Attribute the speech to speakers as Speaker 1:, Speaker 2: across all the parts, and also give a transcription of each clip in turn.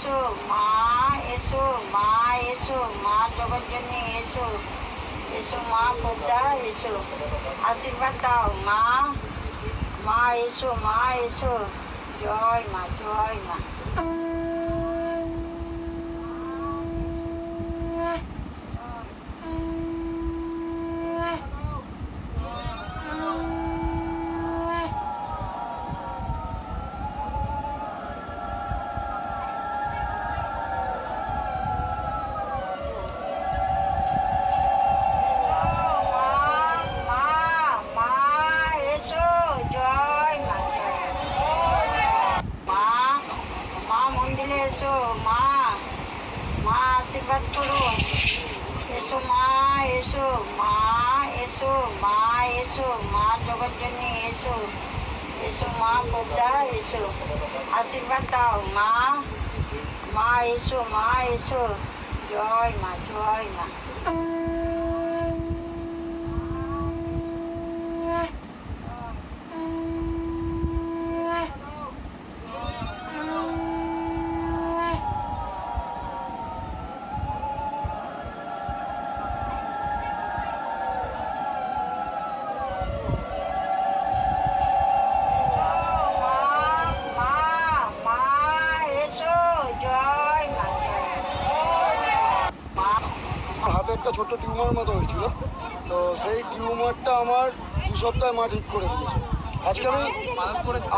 Speaker 1: এসো মা, এসো মা, এসো মা জগৎজননী এসো, এসো মা খোকদা এসো, আশীর্বাদ দাও মা, মা এসো মা এসো, জয় মা জয় মা। এসো মা, মা আশীর্বাদ করো, এসো মা এসো মা, এসো মা এসো মা জগৎজননী এসো, এসো মা খোকদা এসো, আশীর্বাদ দাও মা, মা এসো মা এসো, জয় মা জয় মা।
Speaker 2: হাতে একটা ছোট্ট টিউমার মতো হয়েছিল, তো সেই টিউমারটা আমার 2 সপ্তাহে মা ঠিক করে দিয়েছে। আজকে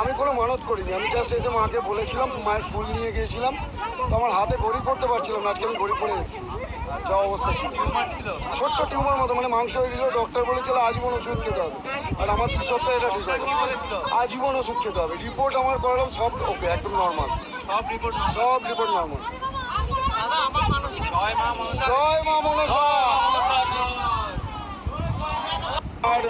Speaker 2: আমি কোনো মানত করিনি, আমি জাস্ট এসে মাকে বলেছিলাম, মায়ের ফুল নিয়ে গিয়েছিলাম, তো আমার হাতে ঘড়ি পড়তে পারছিলাম না, আজকে আমি ঘড়ি পড়ে এসেছি। যা অবস্থা ছিল, ছোট্ট টিউমার মতো, মানে মাংস হয়ে গেছিল, ডক্টর বলেছিল আজীবন ওষুধ খেতে হবে, আর আমার 2 সপ্তাহে এটা ঠিক হবে, আজীবন ওষুধ খেতে হবে। রিপোর্ট আমার করালাম, সব ওকে, একদম নর্মাল, সব রিপোর্ট নর্মাল। জয় মা মনসা। আর